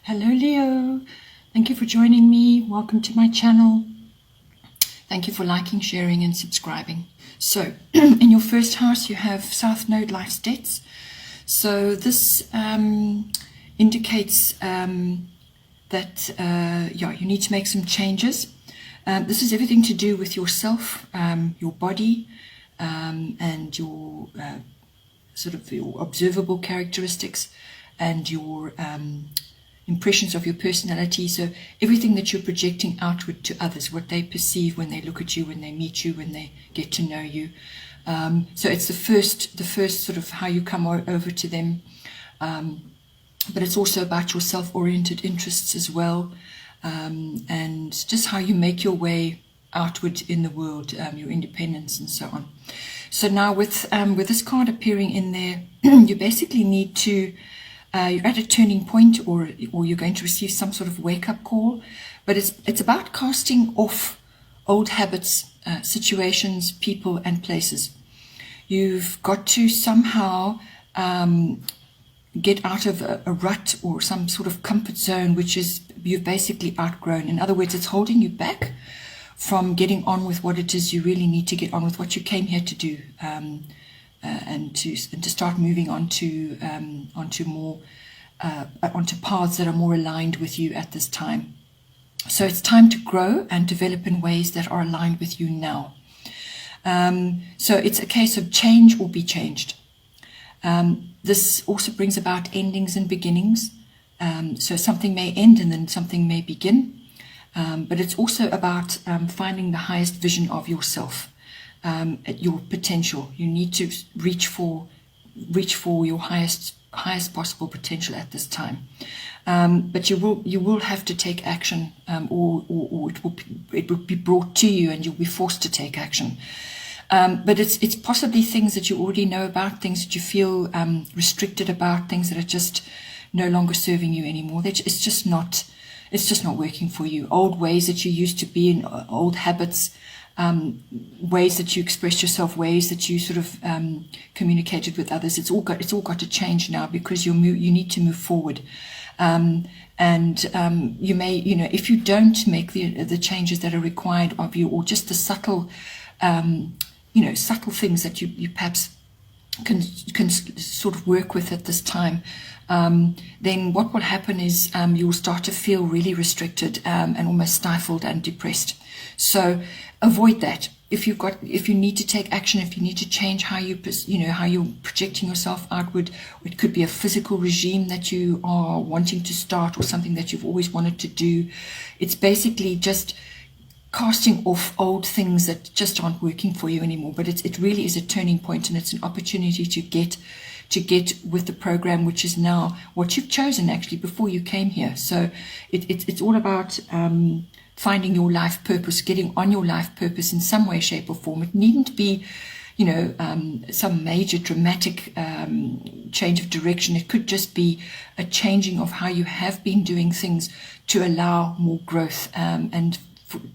Hello Leo, thank you for joining me. Welcome to my channel. Thank you for liking, sharing and subscribing. So in your first house you have South Node life states. So this indicates that you need to make some changes. This is everything to do with yourself, your body, and your sort of your observable characteristics and your impressions of your personality. So everything that you're projecting outward to others, what they perceive when they look at you, when they meet you, when they get to know you. So it's the first sort of how you come over to them, but it's also about your self-oriented interests as well, and just how you make your way outward in the world, your independence and so on. So now with this card appearing in there, you basically need to you're at a turning point, or you're going to receive some sort of wake-up call, but it's about casting off old habits, situations, people and places. You've got to somehow get out of a rut or some sort of comfort zone which is you've basically outgrown. In other words, it's holding you back from getting on with what it is you really need to get on with, what you came here to do, and to start moving on to more onto paths that are more aligned with you at this time. So it's time to grow and develop in ways that are aligned with you now. So it's a case of change or be changed. This also brings about endings and beginnings. So something may end and then something may begin. But it's also about finding the highest vision of yourself, your potential. You need to reach for your highest possible potential at this time. But you will have to take action, or it will be brought to you, and you'll be forced to take action. But it's possibly things that you already know about, things that you feel restricted about, things that are just no longer serving you anymore. It's just not working for you. Old ways that you used to be in, old habits, ways that you express yourself, ways that you sort of communicated with others. It's all got to change now, because you need to move forward. You may, if you don't make the changes that are required of you, or just the subtle things that you perhaps can sort of work with at this time, then what will happen is you will start to feel really restricted and almost stifled and depressed. So avoid that. If you need to take action, if you need to change how you're projecting yourself outward, it could be a physical regime that you are wanting to start, or something that you've always wanted to do. It's basically just casting off old things that just aren't working for you anymore. But it really is a turning point, and it's an opportunity to get with the program, which is now what you've chosen actually before you came here. So it's all about finding your life purpose, getting on your life purpose in some way, shape or form. It needn't be some major dramatic change of direction. It could just be a changing of how you have been doing things to allow more growth, and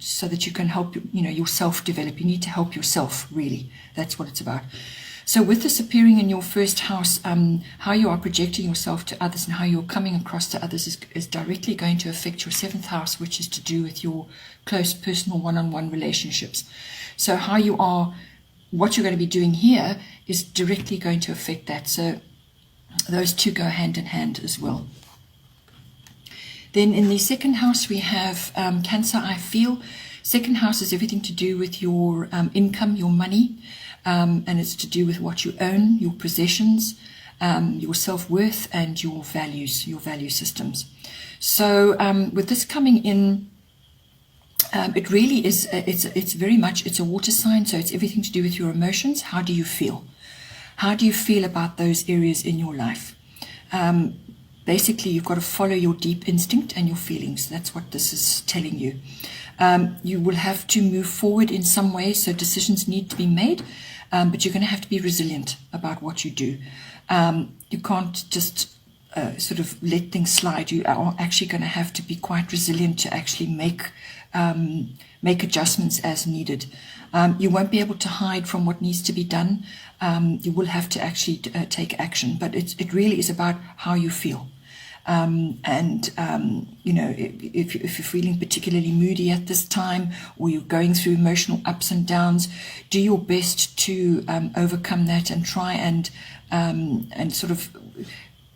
so that you can help yourself develop. You need to help yourself, really. That's what it's about. So with this appearing in your first house, how you are projecting yourself to others and how you're coming across to others is directly going to affect your seventh house, which is to do with your close personal one-on-one relationships. So what you're going to be doing here is directly going to affect that. So those two go hand in hand as well. Then in the second house we have Cancer, I feel. Second house is everything to do with your income, your money, and it's to do with what you own, your possessions, your self-worth and your values, your value systems. So with this coming in, it really is, it's very much, it's a water sign, so it's everything to do with your emotions. How do you feel? How do you feel about those areas in your life? Basically, you've got to follow your deep instinct and your feelings. That's what this is telling you. You will have to move forward in some way, so decisions need to be made, but you're going to have to be resilient about what you do. You can't just sort of let things slide. You are actually going to have to be quite resilient to actually make adjustments as needed. You won't be able to hide from what needs to be done. You will have to actually take action, but it really is about how you feel. if you're feeling particularly moody at this time, or you're going through emotional ups and downs, do your best to overcome that and try and sort of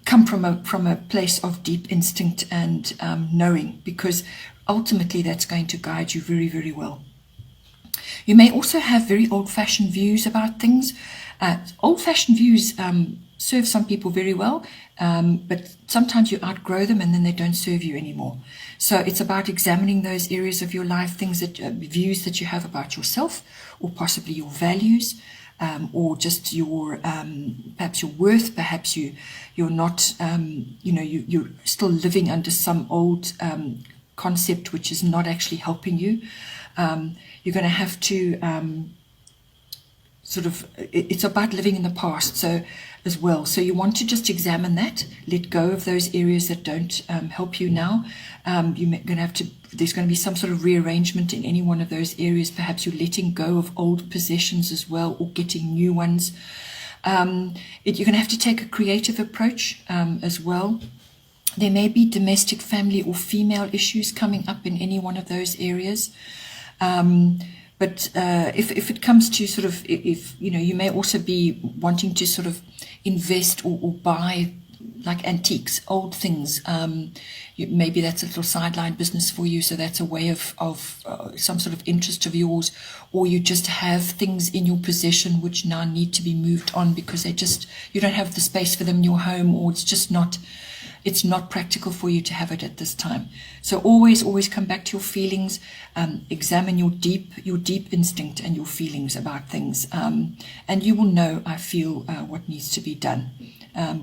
come from a place of deep instinct and knowing, because ultimately that's going to guide you very, very well. You may also have very old-fashioned views about things. Old-fashioned views serve some people very well, but sometimes you outgrow them and then they don't serve you anymore. So it's about examining those areas of your life, views that you have about yourself, or possibly your values, or just your perhaps your worth. Perhaps you're not you're still living under some old concept which is not actually helping you. You're going to have to it's about living in the past as well. So you want to just examine that, let go of those areas that don't help you now. There's going to be some sort of rearrangement in any one of those areas. Perhaps you're letting go of old possessions as well, or getting new ones. You're going to have to take a creative approach as well. There may be domestic, family, or female issues coming up in any one of those areas. But if it comes to sort of, you may also be wanting to sort of invest or buy like antiques, old things. Maybe that's a little sideline business for you, so that's a way of some sort of interest of yours, or you just have things in your possession which now need to be moved on because you don't have the space for them in your home, or it's not practical for you to have it at this time. So always come back to your feelings, examine your deep instinct and your feelings about things, and you will know, I feel, what needs to be done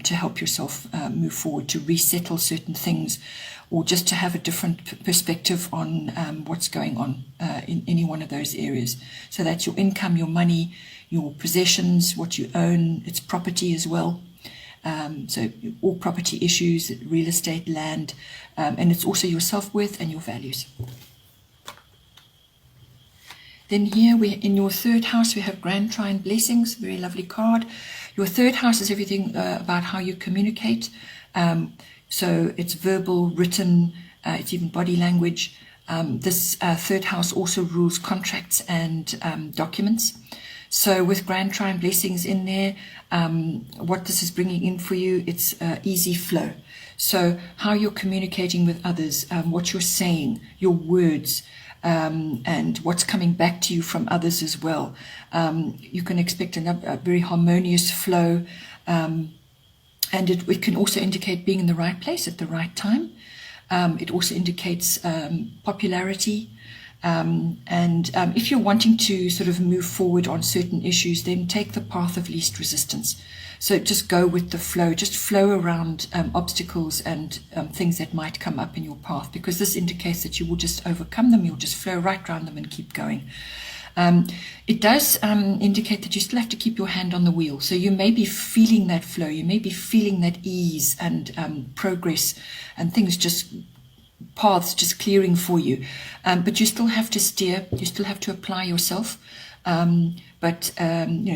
to help yourself move forward, to resettle certain things, or just to have a different perspective on what's going on in any one of those areas. So that's your income, your money, your possessions, what you own, it's property as well. So all property issues, real estate, land, and it's also your self-worth and your values. Then here in your third house, we have Grand Trine Blessings, very lovely card. Your third house is everything about how you communicate. So it's verbal, written, it's even body language. This third house also rules contracts and documents. So with Grand Trine Blessings in there, what this is bringing in for you, it's easy flow. So how you're communicating with others, what you're saying, your words, and what's coming back to you from others as well. You can expect a very harmonious flow, and it can also indicate being in the right place at the right time. It also indicates popularity. If you're wanting to sort of move forward on certain issues, then take the path of least resistance. So just go with the flow, just flow around obstacles and things that might come up in your path, because this indicates that you will just overcome them, you'll just flow right around them and keep going. It does indicate that you still have to keep your hand on the wheel. So you may be feeling that flow, you may be feeling that ease and progress and paths just clearing for you, but you still have to steer, you still have to apply yourself, but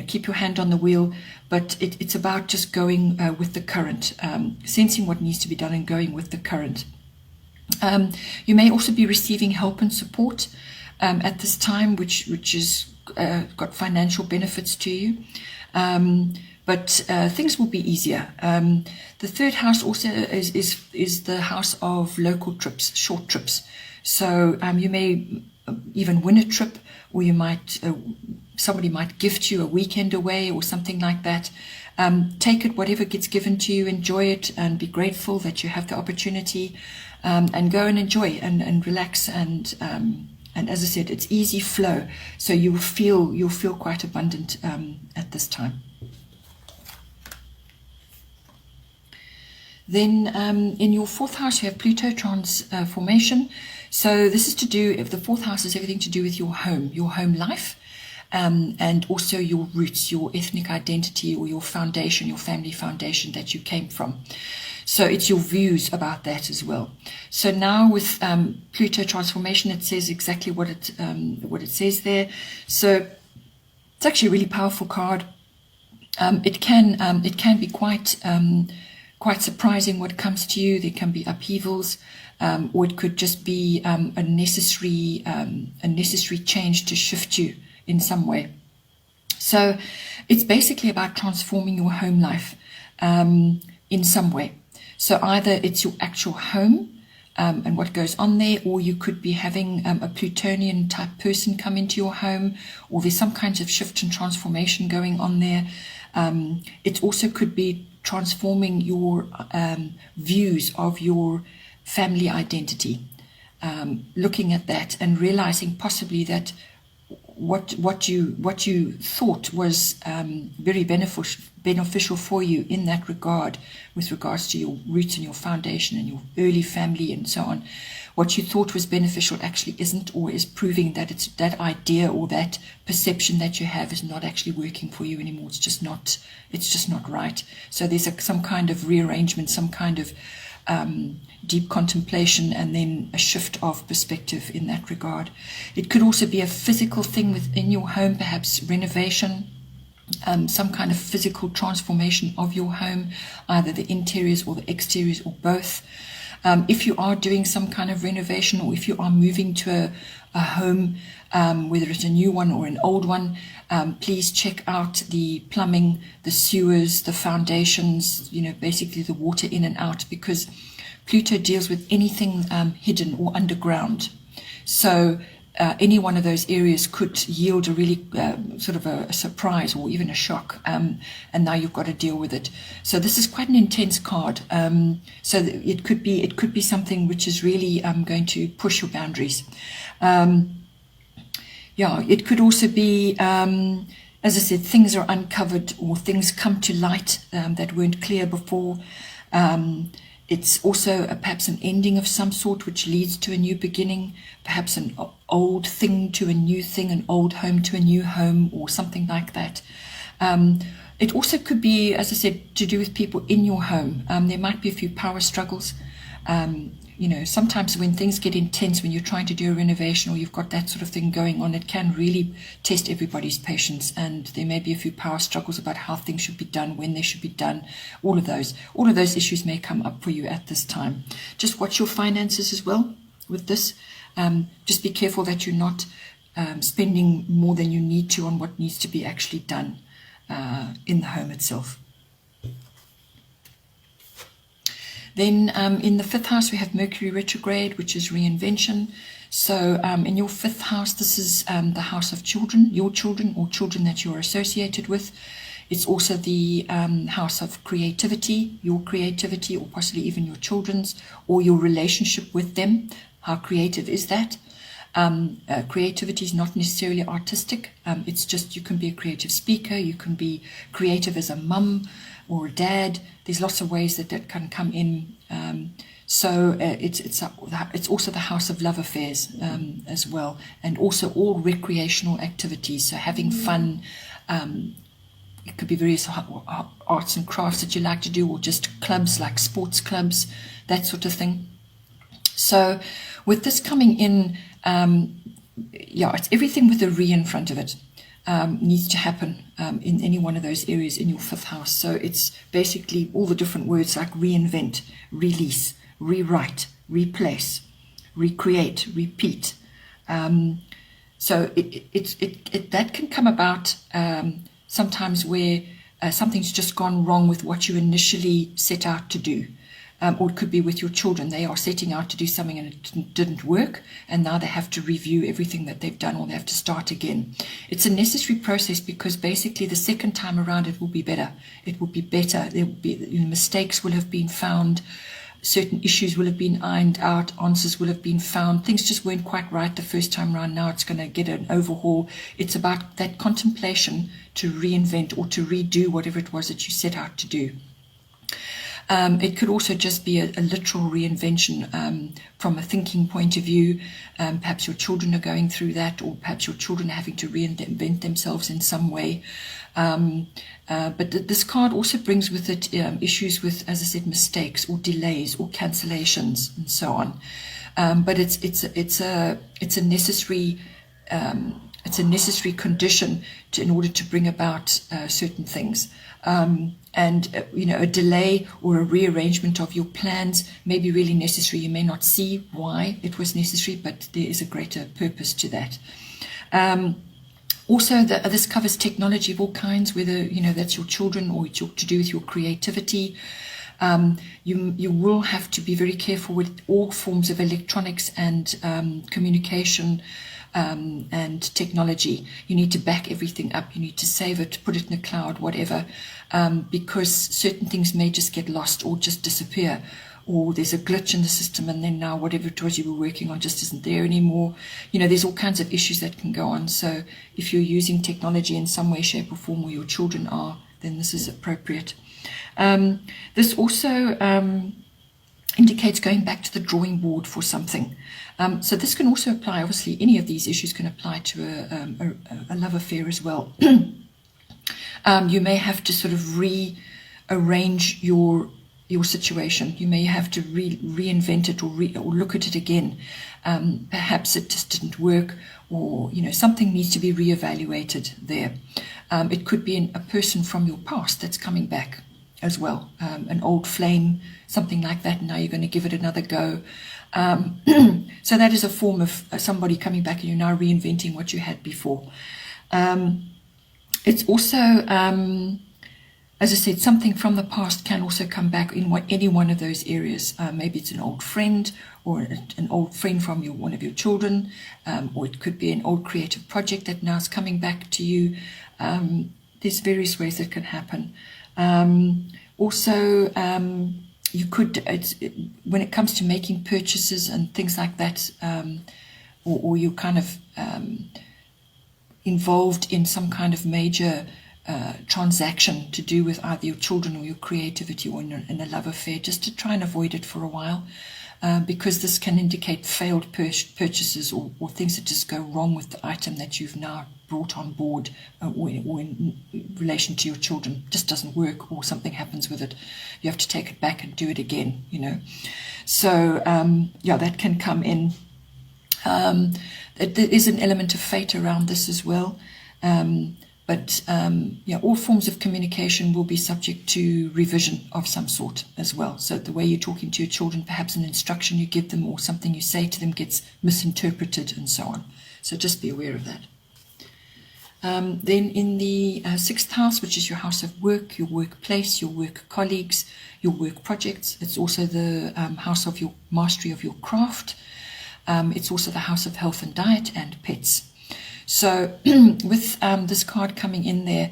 keep your hand on the wheel. But it's about just going with the current, sensing what needs to be done and going with the current. You may also be receiving help and support at this time, which is got financial benefits to you. But things will be easier. The third house also is the house of local trips, short trips. So you may even win a trip, or you might somebody might gift you a weekend away or something like that. Take it, whatever gets given to you, enjoy it, and be grateful that you have the opportunity, and go and enjoy and relax. And as I said, it's easy flow, so you'll feel quite abundant at this time. Then in your fourth house, you have Pluto transformation. So this is to do, if the fourth house is everything to do with your home life, and also your roots, your ethnic identity, or your foundation, your family foundation that you came from. So it's your views about that as well. So now with Pluto transformation, it says exactly what it says there. So it's actually a really powerful card. It can be quite quite surprising what comes to you. There can be upheavals, or it could just be a necessary change to shift you in some way. So it's basically about transforming your home life in some way. So either it's your actual home and what goes on there, or you could be having a Plutonian type person come into your home, or there's some kinds of shift and transformation going on there. It also could be transforming your views of your family identity, looking at that and realizing possibly that what you thought was very beneficial for you in that regard, with regards to your roots and your foundation and your early family and so on, what you thought was beneficial actually isn't, or is proving that it's that idea or that perception that you have is not actually working for you anymore. It's just not right. So there's some kind of rearrangement, some kind of deep contemplation, and then a shift of perspective in that regard. It could also be a physical thing within your home, perhaps renovation, some kind of physical transformation of your home, either the interiors or the exteriors or both. If you are doing some kind of renovation, or if you are moving to a home, whether it's a new one or an old one, please check out the plumbing, the sewers, the foundations, basically the water in and out, because Pluto deals with anything hidden or underground. So any one of those areas could yield a really sort of a surprise or even a shock, and now you've got to deal with it. So this is quite an intense card. So it could be something which is really going to push your boundaries. It could also be, as I said, things are uncovered or things come to light that weren't clear before. It's also perhaps an ending of some sort which leads to a new beginning, perhaps an old thing to a new thing, an old home to a new home, or something like that. It also could be, as I said, to do with people in your home. There might be a few power struggles. Sometimes when things get intense, when you're trying to do a renovation or you've got that sort of thing going on, it can really test everybody's patience, and there may be a few power struggles about how things should be done, when they should be done. All of those issues may come up for you at this time. Just watch your finances as well with this. Just be careful that you're not spending more than you need to on what needs to be actually done in the home itself. Then in the 5th house, we have Mercury retrograde, which is reinvention. So in your 5th house, this is the house of children, your children or children that you're associated with. It's also the house of creativity, your creativity, or possibly even your children's, or your relationship with them. How creative is that? Creativity is not necessarily artistic. It's just, you can be a creative speaker, you can be creative as a mum or a dad. There's lots of ways that can come in. So it's also the house of love affairs as well, and also all recreational activities. So having fun. It could be various arts and crafts that you like to do, or just clubs like sports clubs, that sort of thing. So with this coming in, it's everything with a re in front of it. Needs to happen in any one of those areas in your 5th house. So it's basically all the different words like reinvent, release, rewrite, replace, recreate, repeat. So that can come about sometimes where something's just gone wrong with what you initially set out to do. Or it could be with your children. They are setting out to do something and it didn't work, and now they have to review everything that they've done, or they have to start again. It's a necessary process, because basically the second time around it will be better. It will be better. There will be, mistakes will have been found. Certain issues will have been ironed out. Answers will have been found. Things just weren't quite right the first time around. Now it's going to get an overhaul. It's about that contemplation to reinvent or to redo whatever it was that you set out to do. It could also just be a literal reinvention from a thinking point of view. Perhaps your children are going through that, or perhaps your children are having to reinvent themselves in some way. But this card also brings with it issues with, as I said, mistakes or delays or cancellations and so on. But it's a necessary condition in order to bring about certain things. a delay or a rearrangement of your plans may be really necessary. You may not see why it was necessary, but there is a greater purpose to that. Also, this covers technology of all kinds, whether that's your children or it's to do with your creativity. You will have to be very careful with all forms of electronics and communication and technology. You need to back everything up. You need to save it, put it in the cloud, whatever, because certain things may just get lost or just disappear, or there's a glitch in the system and then now whatever it was you were working on just isn't there anymore. There's all kinds of issues that can go on. So if you're using technology in some way, shape or form, or your children are, then this is appropriate. This also indicates going back to the drawing board for something. So this can also apply, obviously, any of these issues can apply to a love affair as well. You may have to sort of rearrange your situation. You may have to reinvent it or look at it again. Perhaps it just didn't work, or something needs to be reevaluated there. It could be a person from your past that's coming back as well, an old flame, something like that. Now you're going to give it another go. So that is a form of somebody coming back and you're now reinventing what you had before. It's also, as I said, something from the past can also come back in any one of those areas. Maybe it's an old friend, or an old friend from one of your children, or it could be an old creative project that now is coming back to you. There's various ways that can happen. Also, you could, when it comes to making purchases and things like that, or you're kind of involved in some kind of major transaction to do with either your children or your creativity, or in a love affair, just to try and avoid it for a while, because this can indicate failed purchases or things that just go wrong with the item that you've now brought on board, or in relation to your children. Just doesn't work, or something happens with it. You have to take it back and do it again, So, that can come in. There is an element of fate around this as well. But all forms of communication will be subject to revision of some sort as well. So the way you're talking to your children, perhaps an instruction you give them or something you say to them gets misinterpreted and so on. So just be aware of that. Then in the sixth house, which is your house of work, your workplace, your work colleagues, your work projects, it's also the house of your mastery of your craft. It's also the house of health and diet and pets. So with this card coming in there,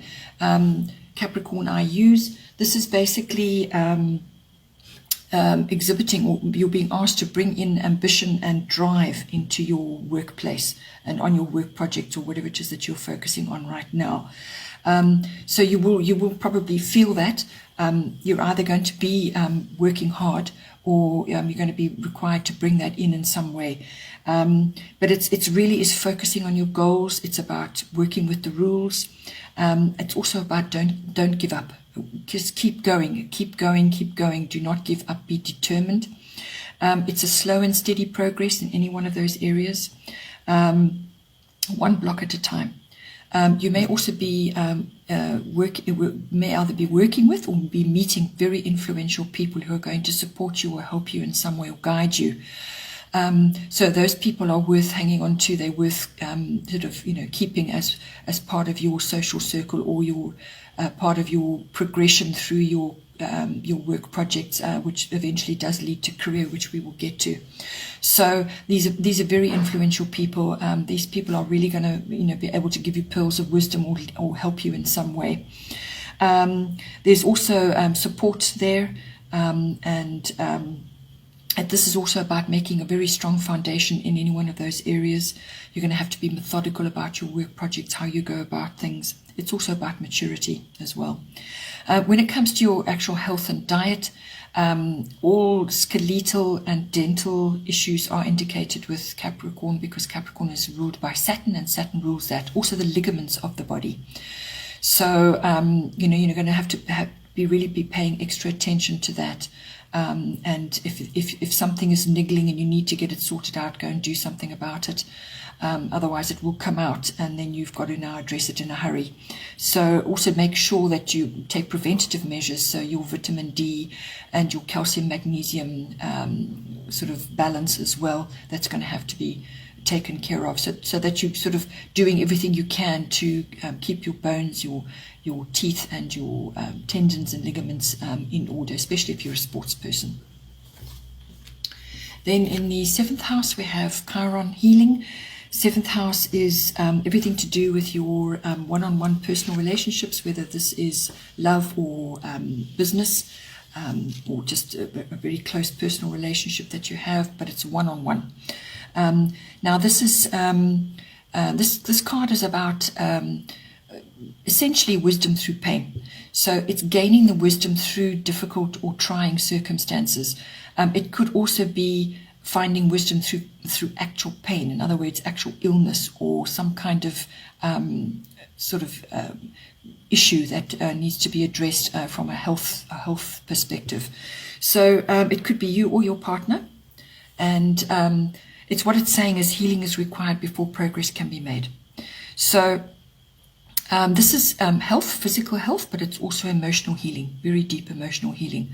Capricorn IUs, this is basically exhibiting, or you're being asked to bring in ambition and drive into your workplace and on your work project or whatever it is that you're focusing on right now. So you will probably feel that you're either going to be working hard, or you're going to be required to bring that in some way. But it's really is focusing on your goals. It's about working with the rules. It's also about don't give up. Just keep going. Do not give up. Be determined. It's a slow and steady progress in any one of those areas. One block at a time. You may also be may either be working with or be meeting very influential people who are going to support you or help you in some way or guide you. So those people are worth hanging on to. They're worth keeping as part of your social circle, or your part of your progression through your work projects, which eventually does lead to career, which we will get to. So these are very influential people. These people are really going to be able to give you pearls of wisdom or help you in some way. There's also support there, and this is also about making a very strong foundation in any one of those areas. You're going to have to be methodical about your work projects, how you go about things. It's also about maturity as well. When it comes to your actual health and diet, all skeletal and dental issues are indicated with Capricorn, because Capricorn is ruled by Saturn, and Saturn rules that. Also the ligaments of the body. So, you're going to have to really be paying extra attention to that. And if something is niggling and you need to get it sorted out, go and do something about it. Otherwise it will come out, and then you've got to now address it in a hurry. So also make sure that you take preventative measures, so your vitamin D and your calcium magnesium sort of balance as well, that's going to have to be taken care of, so that you're sort of doing everything you can to keep your bones, your teeth and your tendons and ligaments in order, especially if you're a sports person. Then in the 7th house we have Chiron healing. 7th house is everything to do with your one-on-one personal relationships, whether this is love or business, or just a very close personal relationship that you have, but it's one-on-one. Now this is this card is about essentially wisdom through pain. So it's gaining the wisdom through difficult or trying circumstances. It could also be finding wisdom through actual pain, in other words, actual illness or some kind of issue that needs to be addressed from a health perspective. So it could be you or your partner, and it's what it's saying is healing is required before progress can be made. So this is health, physical health, but it's also emotional healing, very deep emotional healing.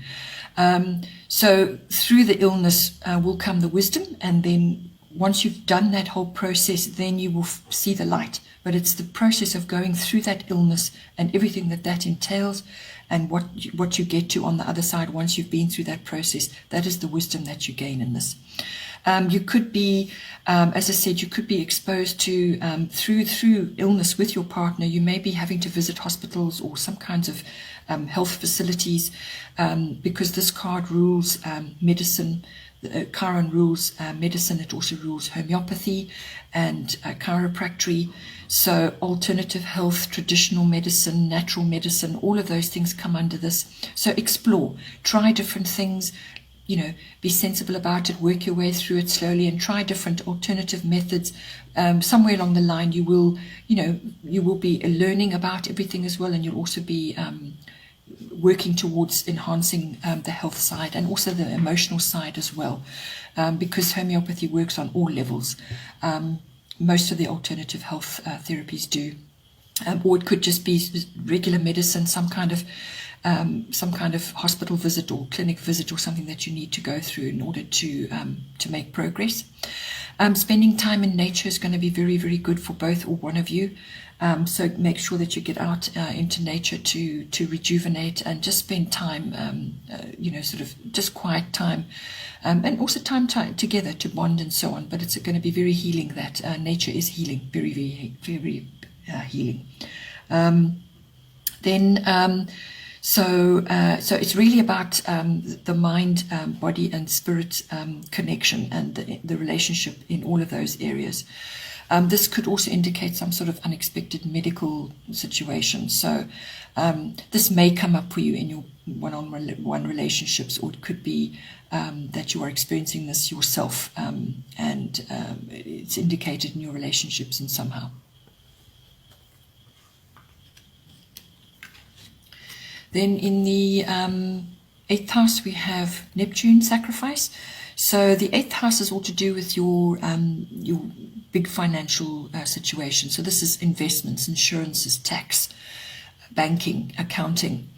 So through the illness will come the wisdom, and then once you've done that whole process, then you will see the light. But it's the process of going through that illness and everything that entails, and what you get to on the other side once you've been through that process. That is the wisdom that you gain in this. You could be, as I said, you could be exposed to, through illness with your partner, you may be having to visit hospitals or some kinds of health facilities, because this card rules medicine. Chiron rules medicine. It also rules homeopathy and chiropractic. So alternative health, traditional medicine, natural medicine, all of those things come under this. So explore, try different things, be sensible about it, work your way through it slowly, and try different alternative methods. Somewhere along the line, you will be learning about everything as well, and you'll also be working towards enhancing the health side and also the emotional side as well, because homeopathy works on all levels. Most of the alternative health therapies do, or it could just be regular medicine, some kind of hospital visit or clinic visit or something that you need to go through in order to make progress. Spending time in nature is going to be very, very good for both or one of you. So make sure that you get out into nature to rejuvenate and just spend time, sort of just quiet time, and also time together to bond and so on. But it's going to be very healing. That nature is healing, very, very, very healing. So it's really about the mind, body and spirit connection and the relationship in all of those areas. This could also indicate some sort of unexpected medical situation. So this may come up for you in your one-on-one relationships, or it could be that you are experiencing this yourself, and it's indicated in your relationships in somehow. Then in the 8th house we have Neptune sacrifice. So the 8th house is all to do with your big financial situation. So this is investments, insurances, tax, banking, accounting,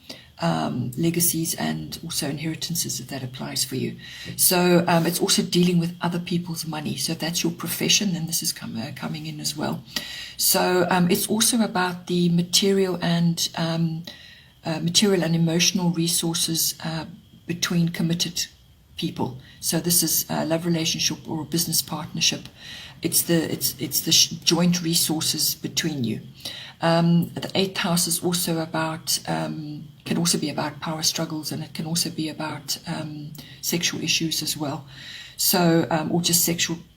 legacies, and also inheritances, if that applies for you. So it's also dealing with other people's money. So if that's your profession, then this is coming in as well. So it's also about the material and emotional resources between committed people. So this is a love relationship or a business partnership. It's the joint resources between you. The 8th house is also about, can also be about power struggles, and it can also be about sexual issues as well. So, or just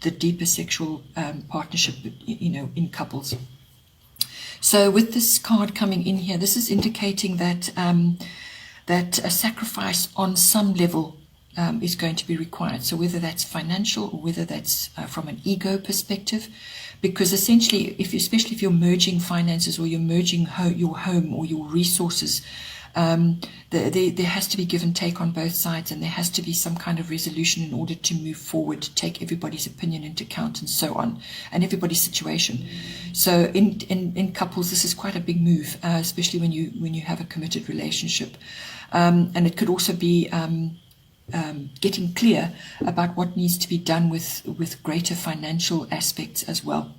the deeper sexual partnership, in couples. So with this card coming in here, this is indicating that that a sacrifice on some level is going to be required. So whether that's financial or whether that's from an ego perspective, because essentially, especially if you're merging finances or you're merging your home or your resources, There has to be give and take on both sides, and there has to be some kind of resolution in order to move forward, to take everybody's opinion into account and so on, and everybody's situation. So in couples, this is quite a big move, especially when you have a committed relationship. And it could also be getting clear about what needs to be done with greater financial aspects as well.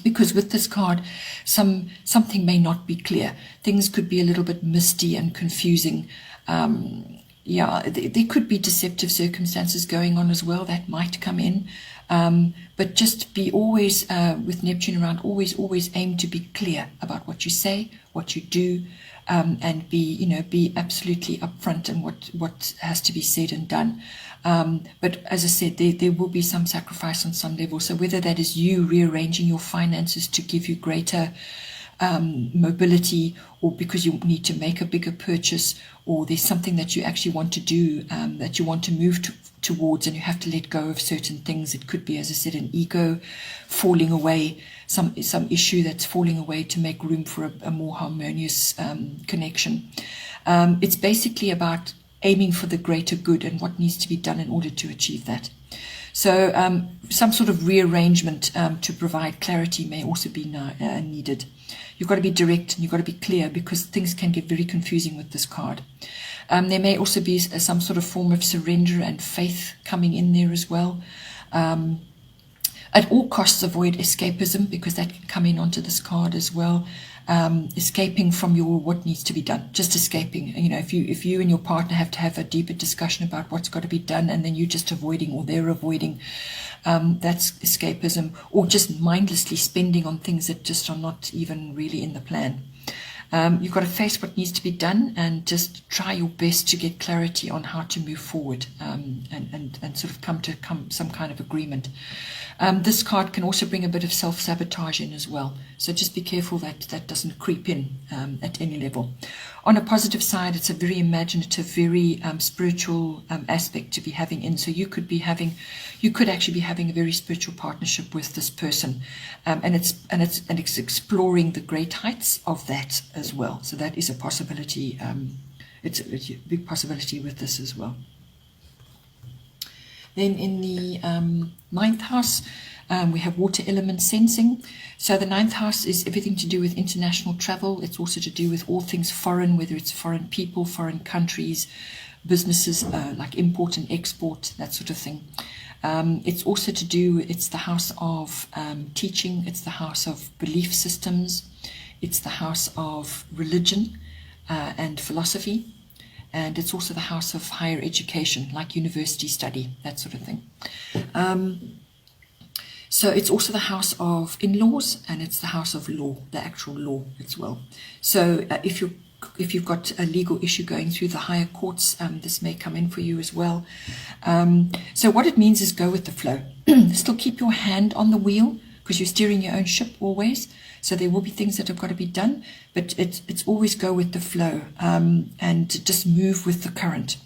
Because with this card, something may not be clear. Things could be a little bit misty and confusing. There could be deceptive circumstances going on as well that might come in. But just be always, with Neptune around, always aim to be clear about what you say, what you do, and be absolutely upfront in what has to be said and done. But as I said, there will be some sacrifice on some level. So whether that is you rearranging your finances to give you greater mobility, or because you need to make a bigger purchase, or there's something that you actually want to do, that you want to move towards, and you have to let go of certain things. It could be, as I said, an ego falling away, some issue that's falling away to make room for a more harmonious connection. It's basically about aiming for the greater good and what needs to be done in order to achieve that. So some sort of rearrangement to provide clarity may also be needed. You've got to be direct and you've got to be clear, because things can get very confusing with this card. There may also be some sort of form of surrender and faith coming in there as well. At all costs, avoid escapism, because that can come in onto this card as well. Escaping from what needs to be done, just escaping. If you and your partner have to have a deeper discussion about what's got to be done, and then you're just avoiding, or they're avoiding, that's escapism, or just mindlessly spending on things that just are not even really in the plan. You've got to face what needs to be done and just try your best to get clarity on how to move forward, and sort of come to some kind of agreement. This card can also bring a bit of self-sabotage in as well. So just be careful that doesn't creep in at any level. On a positive side, it's a very imaginative, very spiritual aspect to be having in. So you could actually be having a very spiritual partnership with this person, and it's exploring the great heights of that as well. So that is a possibility. It's a big possibility with this as well. Then in the ninth house, we have water element sensing. So the ninth house is everything to do with international travel. It's also to do with all things foreign, whether it's foreign people, foreign countries, businesses, like import and export, that sort of thing. It's also it's the house of teaching. It's the house of belief systems. It's the house of religion and philosophy. And it's also the house of higher education, like university study, that sort of thing. So it's also the house of in-laws, and it's the house of law, the actual law as well. So if you've got a legal issue going through the higher courts, this may come in for you as well. So what it means is go with the flow. Still keep your hand on the wheel, because you're steering your own ship always. So there will be things that have got to be done, but it's always go with the flow, and just move with the current.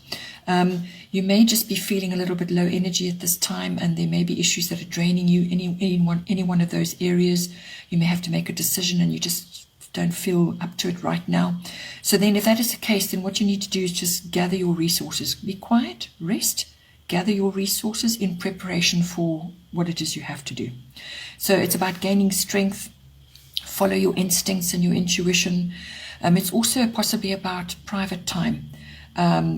You may just be feeling a little bit low energy at this time, and there may be issues that are draining you. Any one of those areas, you may have to make a decision and you just don't feel up to it right now. So then if that is the case, then what you need to do is just gather your resources. Be quiet, rest, gather your resources in preparation for what it is you have to do. So it's about gaining strength. Follow your instincts and your intuition. It's also possibly about private time,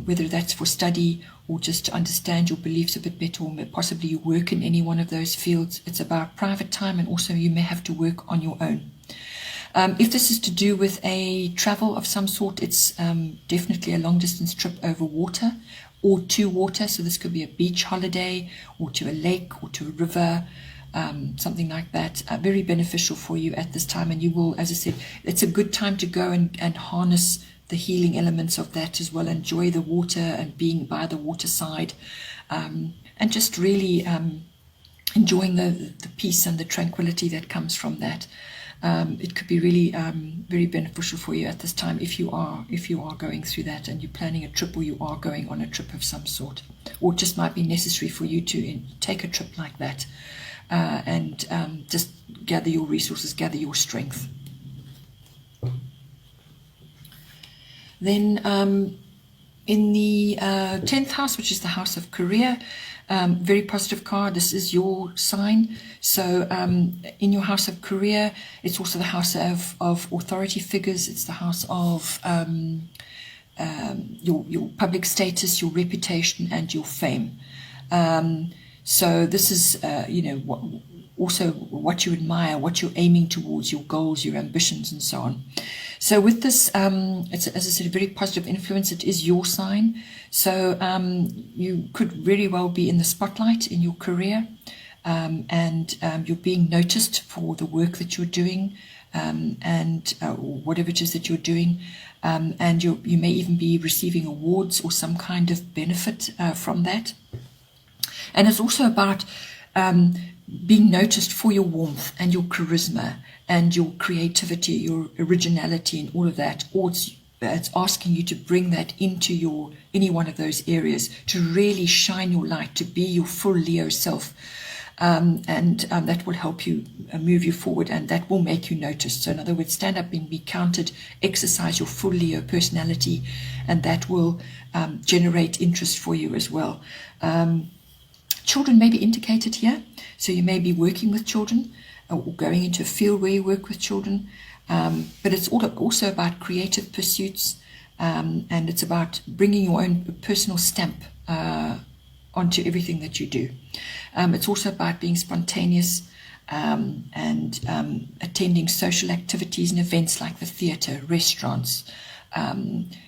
whether that's for study or just to understand your beliefs a bit better, or possibly you work in any one of those fields. It's about private time, and also you may have to work on your own. If this is to do with a travel of some sort, it's definitely a long-distance trip over water or to water. So this could be a beach holiday, or to a lake, or to a river, something like that. Very beneficial for you at this time, and you will, as I said, it's a good time to go and harness the healing elements of that as well. Enjoy the water and being by the waterside, and just really enjoying the peace and the tranquility that comes from that. It could be really very beneficial for you at this time if you are going through that and you're planning a trip, or you are going on a trip of some sort, or it just might be necessary for you to take a trip like that. And just gather your resources, gather your strength. Then in the 10th house, which is the house of career, very positive card. This is your sign. So in your house of career, it's also the house of authority figures. It's the house of your public status, your reputation, and your fame. So this is, also what you admire, what you're aiming towards, your goals, your ambitions, and so on. So with this, it's, as I said, a very positive influence. It is your sign. So you could very well be in the spotlight in your career, and you're being noticed for the work that you're doing, and whatever it is that you're doing. And you may even be receiving awards or some kind of benefit from that. And it's also about being noticed for your warmth and your charisma and your creativity, your originality, and all of that. Or it's asking you to bring that into any one of those areas, to really shine your light, to be your full Leo self. And that will help you move you forward, and that will make you noticed. So in other words, stand up and be counted, exercise your full Leo personality, and that will generate interest for you as well. Children may be indicated here, so you may be working with children or going into a field where you work with children, but it's also about creative pursuits, and it's about bringing your own personal stamp onto everything that you do. It's also about being spontaneous and attending social activities and events like the theatre, restaurants,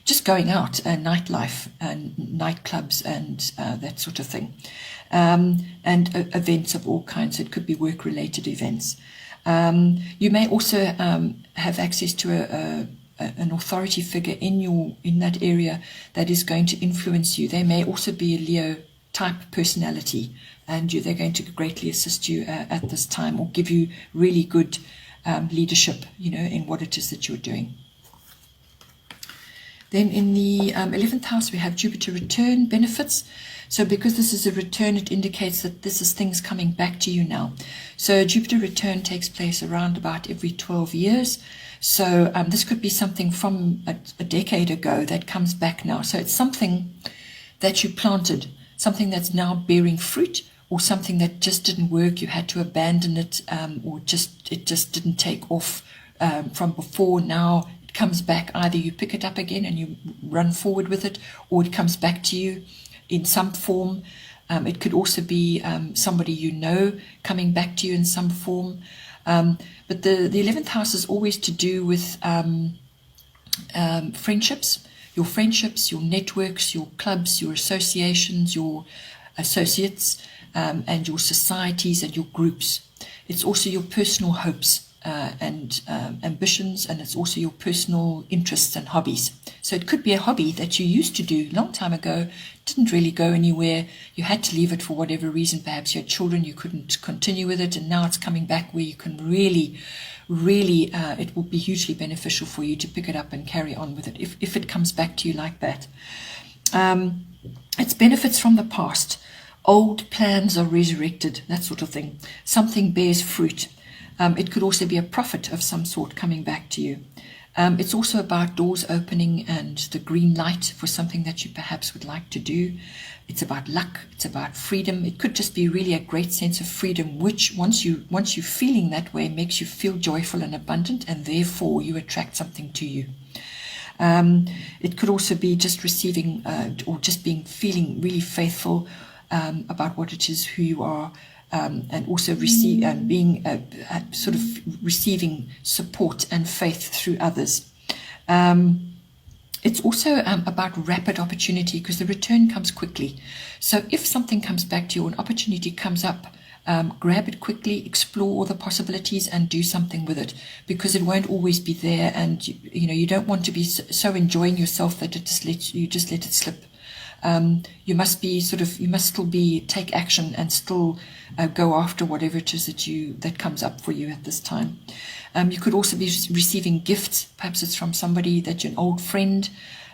just going out, nightlife, and nightclubs, and that sort of thing. And events of all kinds. It could be work-related events. You may also have access to an authority figure in that area that is going to influence you. They may also be a Leo type personality, and they're going to greatly assist you at this time, or give you really good leadership, in what it is that you're doing. Then in the 11th house, we have Jupiter return benefits. So because this is a return, it indicates that this is things coming back to you now. So Jupiter return takes place around about every 12 years. So this could be something from a decade ago that comes back now. So it's something that you planted, something that's now bearing fruit, or something that just didn't work. You had to abandon it, or it just didn't take off from before. Now it comes back. Either you pick it up again and you run forward with it, or it comes back to you in some form. It could also be somebody coming back to you in some form. But the 11th house is always to do with friendships, your networks, your clubs, your associations, your associates, and your societies and your groups. It's also your personal hopes and ambitions, and it's also your personal interests and hobbies. So it could be a hobby that you used to do a long time ago, didn't really go anywhere, you had to leave it for whatever reason. Perhaps you had children, you couldn't continue with it, and now it's coming back where you can really, it will be hugely beneficial for you to pick it up and carry on with it, if it comes back to you like that. It's benefits from the past. Old plans are resurrected, that sort of thing. Something bears fruit. It could also be a profit of some sort coming back to you. It's also about doors opening and the green light for something that you perhaps would like to do. It's about luck. It's about freedom. It could just be really a great sense of freedom, which once you're feeling that way, makes you feel joyful and abundant, and therefore you attract something to you. It could also be just receiving or just feeling really faithful about what it is, who you are, and also being sort of receiving support and faith through others. It's also about rapid opportunity, because the return comes quickly. So if something comes back to you, an opportunity comes up, grab it quickly, explore all the possibilities, and do something with it, because it won't always be there, and you don't want to be so enjoying yourself that you just let it slip. You must still take action and still go after whatever it is that comes up for you at this time. You could also be receiving gifts. Perhaps it's from somebody that you're an old friend.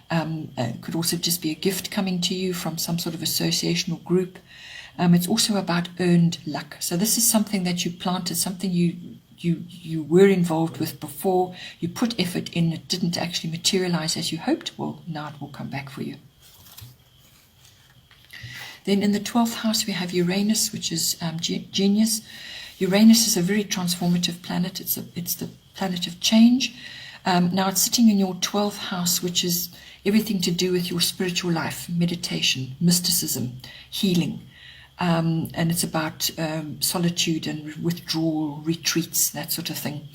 It could also just be a gift coming to you from some sort of association or group. It's also about earned luck. So this is something that you planted, something you you were involved with before. You put effort in, it didn't actually materialize as you hoped. Well, now it will come back for you. Then in the 12th house, we have Uranus, which is genius. Uranus is a very transformative planet. It's the planet of change. Now it's sitting in your 12th house, which is everything to do with your spiritual life, meditation, mysticism, healing. And it's about solitude and withdrawal, retreats, that sort of thing.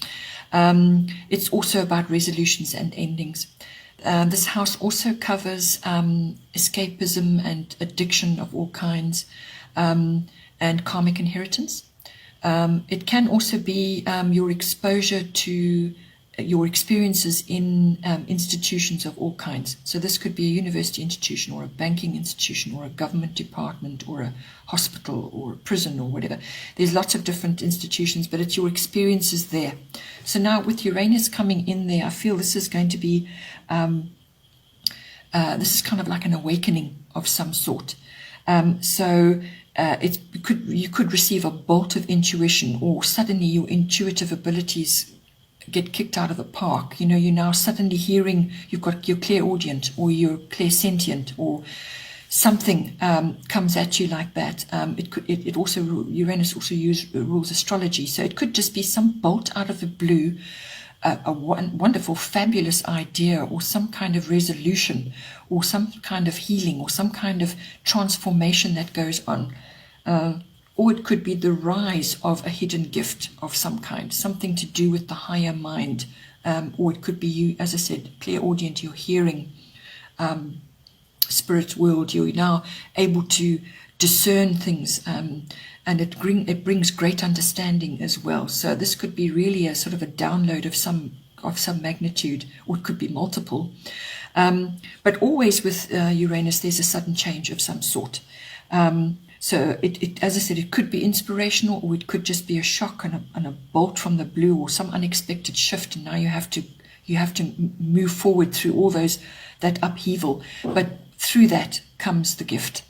It's also about resolutions and endings. This house also covers escapism and addiction of all kinds, and karmic inheritance. It can also be your exposure to your experiences in institutions of all kinds. So this could be a university institution or a banking institution or a government department or a hospital or a prison or whatever. There's lots of different institutions, but it's your experiences there. So now with Uranus coming in there, I feel this is going to be, this is kind of like an awakening of some sort. You could receive a bolt of intuition, or suddenly your intuitive abilities get kicked out of the park. You know, you're now suddenly hearing, you've got your clairaudient or your clairsentient or something comes at you like that. It also, Uranus also rules astrology. So it could just be some bolt out of the blue, a wonderful, fabulous idea or some kind of resolution or some kind of healing or some kind of transformation that goes on. Or it could be the rise of a hidden gift of some kind, something to do with the higher mind. Or it could be you, as I said, clairaudient, you're hearing spirit world. You're now able to discern things, and it brings great understanding as well. So this could be really a sort of a download of some magnitude, or it could be multiple. But always with Uranus, there's a sudden change of some sort. So it, as I said, it could be inspirational, or it could just be a shock and a bolt from the blue, or some unexpected shift. And now you have to move forward through all that upheaval. But through that comes the gift.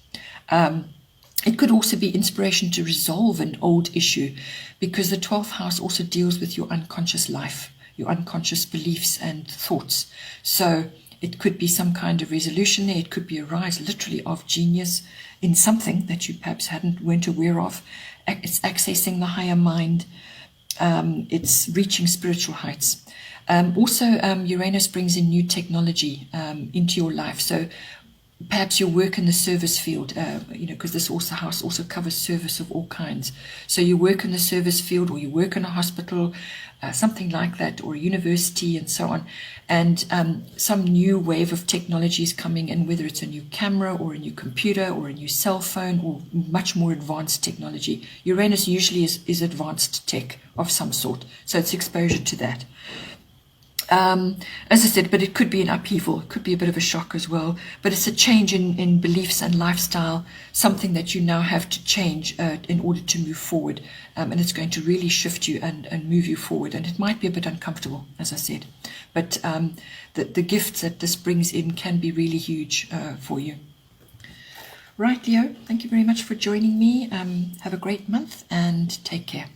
It could also be inspiration to resolve an old issue, because the 12th house also deals with your unconscious life, your unconscious beliefs and thoughts. So it could be some kind of resolution there. It could be a rise literally of genius in something that you perhaps weren't aware of. It's accessing the higher mind. It's reaching spiritual heights. Also, Uranus brings in new technology into your life. So perhaps your work in the service field, because this house also covers service of all kinds. So you work in the service field, or you work in a hospital, something like that, or a university and so on. And some new wave of technology is coming in, whether it's a new camera or a new computer or a new cell phone or much more advanced technology. Uranus usually is advanced tech of some sort. So it's exposure to that. As I said, but it could be an upheaval, it could be a bit of a shock as well, but it's a change in beliefs and lifestyle, something that you now have to change in order to move forward, and it's going to really shift you and move you forward, and it might be a bit uncomfortable, as I said, but the gifts that this brings in can be really huge for you. Right, Leo, thank you very much for joining me. Have a great month and take care.